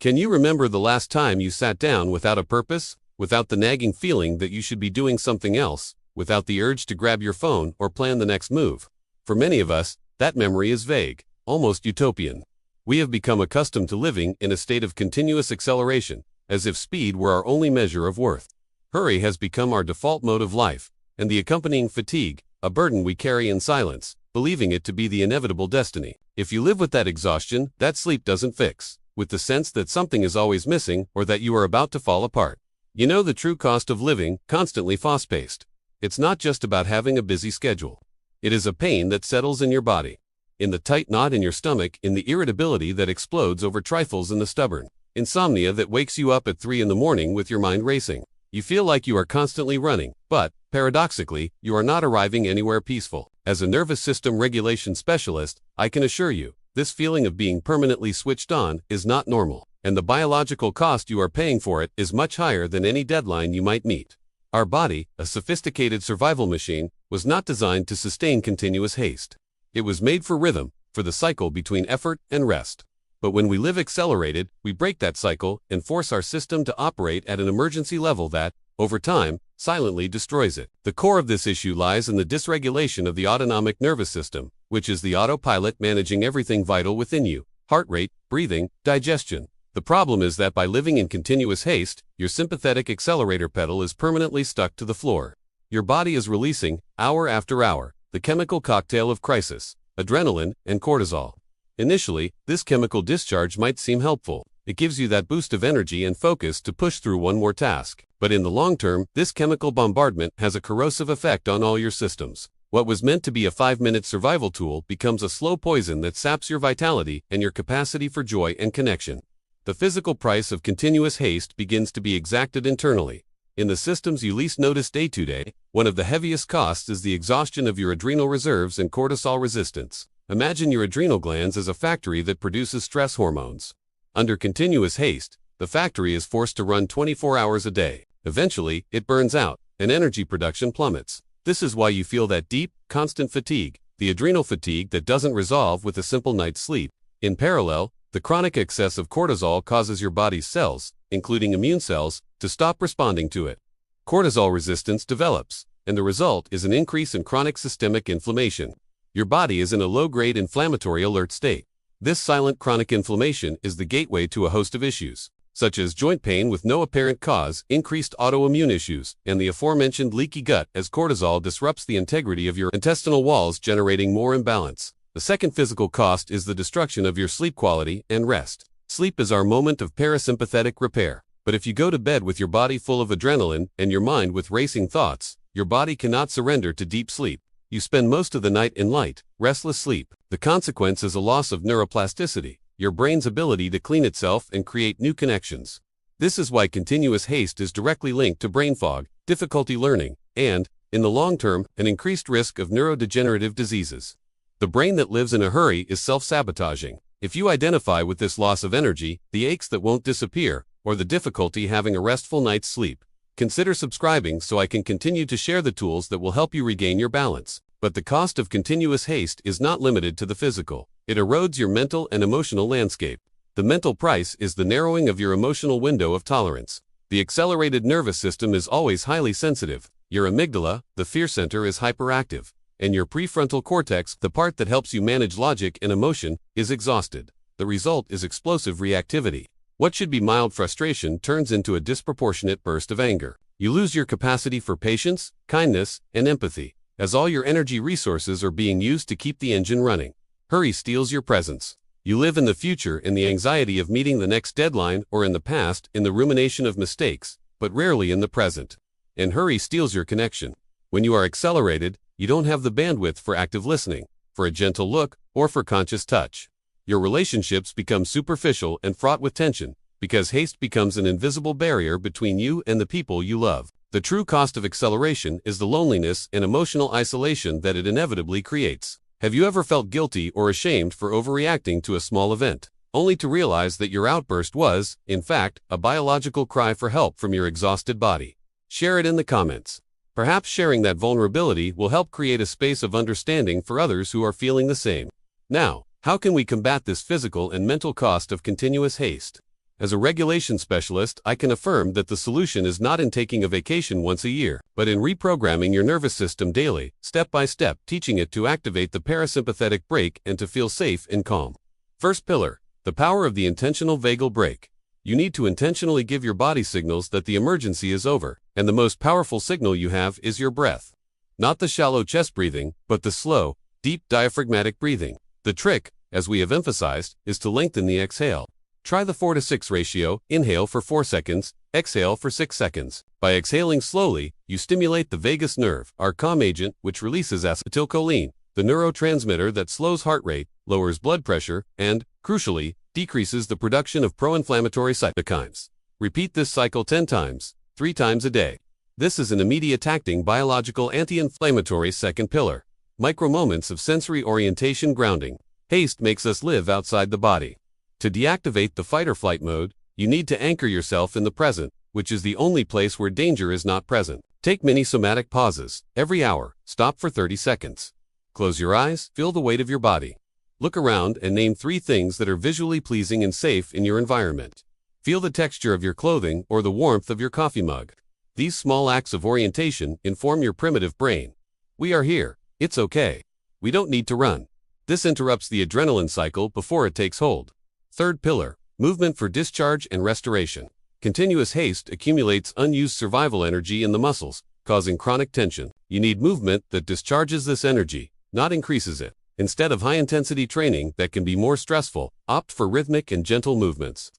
Can you remember the last time you sat down without a purpose, without the nagging feeling that you should be doing something else, without the urge to grab your phone or plan the next move? For many of us, that memory is vague, almost utopian. We have become accustomed to living in a state of continuous acceleration, as if speed were our only measure of worth. Hurry has become our default mode of life, and the accompanying fatigue, a burden we carry in silence, believing it to be the inevitable destiny. If you live with that exhaustion, that sleep doesn't fix, with the sense that something is always missing or that you are about to fall apart. You know the true cost of living, constantly fast-paced. It's not just about having a busy schedule. It is a pain that settles in your body, in the tight knot in your stomach, in the irritability that explodes over trifles, in the stubborn insomnia that wakes you up at 3 in the morning with your mind racing. You feel like you are constantly running, but, paradoxically, you are not arriving anywhere peaceful. As a nervous system regulation specialist, I can assure you, this feeling of being permanently switched on is not normal, and the biological cost you are paying for it is much higher than any deadline you might meet. Our body, a sophisticated survival machine, was not designed to sustain continuous haste. It was made for rhythm, for the cycle between effort and rest. But when we live accelerated, we break that cycle and force our system to operate at an emergency level that, over time, silently destroys it. The core of this issue lies in the dysregulation of the autonomic nervous system, which is the autopilot managing everything vital within you: heart rate, breathing, digestion. The problem is that by living in continuous haste, your sympathetic accelerator pedal is permanently stuck to the floor. Your body is releasing, hour after hour, the chemical cocktail of crisis, adrenaline, and cortisol. Initially, this chemical discharge might seem helpful. It gives you that boost of energy and focus to push through one more task. But in the long term, this chemical bombardment has a corrosive effect on all your systems. What was meant to be a 5-minute survival tool becomes a slow poison that saps your vitality and your capacity for joy and connection. The physical price of continuous haste begins to be exacted internally. In the systems you least notice day to day, one of the heaviest costs is the exhaustion of your adrenal reserves and cortisol resistance. Imagine your adrenal glands as a factory that produces stress hormones. Under continuous haste, the factory is forced to run 24 hours a day. Eventually, it burns out, and energy production plummets. This is why you feel that deep, constant fatigue, the adrenal fatigue that doesn't resolve with a simple night's sleep. In parallel, the chronic excess of cortisol causes your body's cells, including immune cells, to stop responding to it. Cortisol resistance develops, and the result is an increase in chronic systemic inflammation. Your body is in a low-grade inflammatory alert state. This silent chronic inflammation is the gateway to a host of issues, such as joint pain with no apparent cause, increased autoimmune issues, and the aforementioned leaky gut as cortisol disrupts the integrity of your intestinal walls, generating more imbalance. The second physical cost is the destruction of your sleep quality and rest. Sleep is our moment of parasympathetic repair. But if you go to bed with your body full of adrenaline and your mind with racing thoughts, your body cannot surrender to deep sleep. You spend most of the night in light, restless sleep. The consequence is a loss of neuroplasticity, your brain's ability to clean itself and create new connections. This is why continuous haste is directly linked to brain fog, difficulty learning, and, in the long term, an increased risk of neurodegenerative diseases. The brain that lives in a hurry is self-sabotaging. If you identify with this loss of energy, the aches that won't disappear, or the difficulty having a restful night's sleep, consider subscribing so I can continue to share the tools that will help you regain your balance. But the cost of continuous haste is not limited to the physical. It erodes your mental and emotional landscape. The mental price is the narrowing of your emotional window of tolerance. The accelerated nervous system is always highly sensitive. Your amygdala, the fear center, is hyperactive, and your prefrontal cortex, the part that helps you manage logic and emotion, is exhausted. The result is explosive reactivity. What should be mild frustration turns into a disproportionate burst of anger. You lose your capacity for patience, kindness, and empathy, as all your energy resources are being used to keep the engine running. Hurry steals your presence. You live in the future in the anxiety of meeting the next deadline, or in the past in the rumination of mistakes, but rarely in the present. And hurry steals your connection. When you are accelerated, you don't have the bandwidth for active listening, for a gentle look, or for conscious touch. Your relationships become superficial and fraught with tension, because haste becomes an invisible barrier between you and the people you love. The true cost of acceleration is the loneliness and emotional isolation that it inevitably creates. Have you ever felt guilty or ashamed for overreacting to a small event, only to realize that your outburst was, in fact, a biological cry for help from your exhausted body? Share it in the comments. Perhaps sharing that vulnerability will help create a space of understanding for others who are feeling the same. Now, how can we combat this physical and mental cost of continuous haste? As a regulation specialist, I can affirm that the solution is not in taking a vacation once a year, but in reprogramming your nervous system daily, step by step, teaching it to activate the parasympathetic brake and to feel safe and calm. First pillar, the power of the intentional vagal brake. You need to intentionally give your body signals that the emergency is over, and the most powerful signal you have is your breath. Not the shallow chest breathing, but the slow, deep diaphragmatic breathing. The trick, as we have emphasized, is to lengthen the exhale. Try the 4-to-6 ratio, inhale for 4 seconds, exhale for 6 seconds. By exhaling slowly, you stimulate the vagus nerve, our calm agent, which releases acetylcholine, the neurotransmitter that slows heart rate, lowers blood pressure, and, crucially, decreases the production of pro-inflammatory cytokines. Repeat this cycle 10 times, 3 times a day. This is an immediate acting biological anti-inflammatory second pillar. Micro moments of sensory orientation grounding. Haste makes us live outside the body. To deactivate the fight-or-flight mode, you need to anchor yourself in the present, which is the only place where danger is not present. Take mini somatic pauses. Every hour, stop for 30 seconds. Close your eyes, feel the weight of your body. Look around and name 3 things that are visually pleasing and safe in your environment. Feel the texture of your clothing or the warmth of your coffee mug. These small acts of orientation inform your primitive brain. We are here. It's okay. We don't need to run. This interrupts the adrenaline cycle before it takes hold. Third pillar, movement for discharge and restoration. Continuous haste accumulates unused survival energy in the muscles, causing chronic tension. You need movement that discharges this energy, not increases it. Instead of high-intensity training that can be more stressful, opt for rhythmic and gentle movements.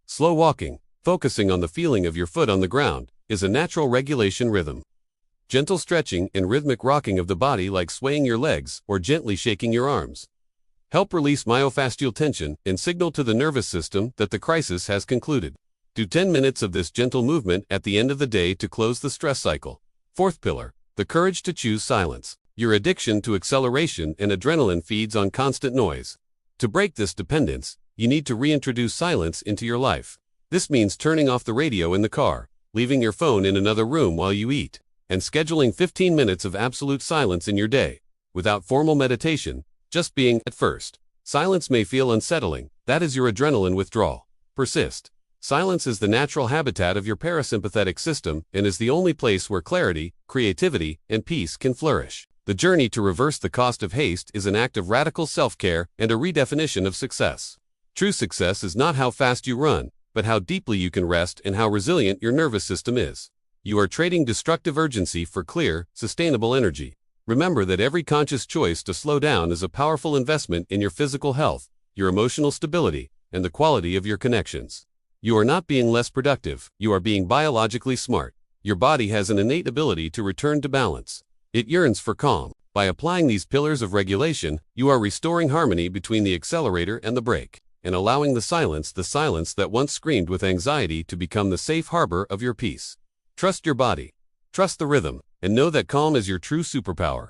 Slow walking, focusing on the feeling of your foot on the ground, is a natural regulation rhythm. Gentle stretching and rhythmic rocking of the body, like swaying your legs or gently shaking your arms, help release myofascial tension and signal to the nervous system that the crisis has concluded. Do 10 minutes of this gentle movement at the end of the day to close the stress cycle. Fourth pillar, the courage to choose silence. Your addiction to acceleration and adrenaline feeds on constant noise. To break this dependence, you need to reintroduce silence into your life. This means turning off the radio in the car, leaving your phone in another room while you eat, and scheduling 15 minutes of absolute silence in your day. Without formal meditation, just being. At first, silence may feel unsettling. That is your adrenaline withdrawal. Persist. Silence is the natural habitat of your parasympathetic system and is the only place where clarity, creativity, and peace can flourish. The journey to reverse the cost of haste is an act of radical self-care and a redefinition of success. True success is not how fast you run, but how deeply you can rest and how resilient your nervous system is. You are trading destructive urgency for clear, sustainable energy. Remember that every conscious choice to slow down is a powerful investment in your physical health, your emotional stability, and the quality of your connections. You are not being less productive, you are being biologically smart. Your body has an innate ability to return to balance. It yearns for calm. By applying these pillars of regulation, you are restoring harmony between the accelerator and the brake, and allowing the silence that once screamed with anxiety to become the safe harbor of your peace. Trust your body. Trust the rhythm, and know that calm is your true superpower.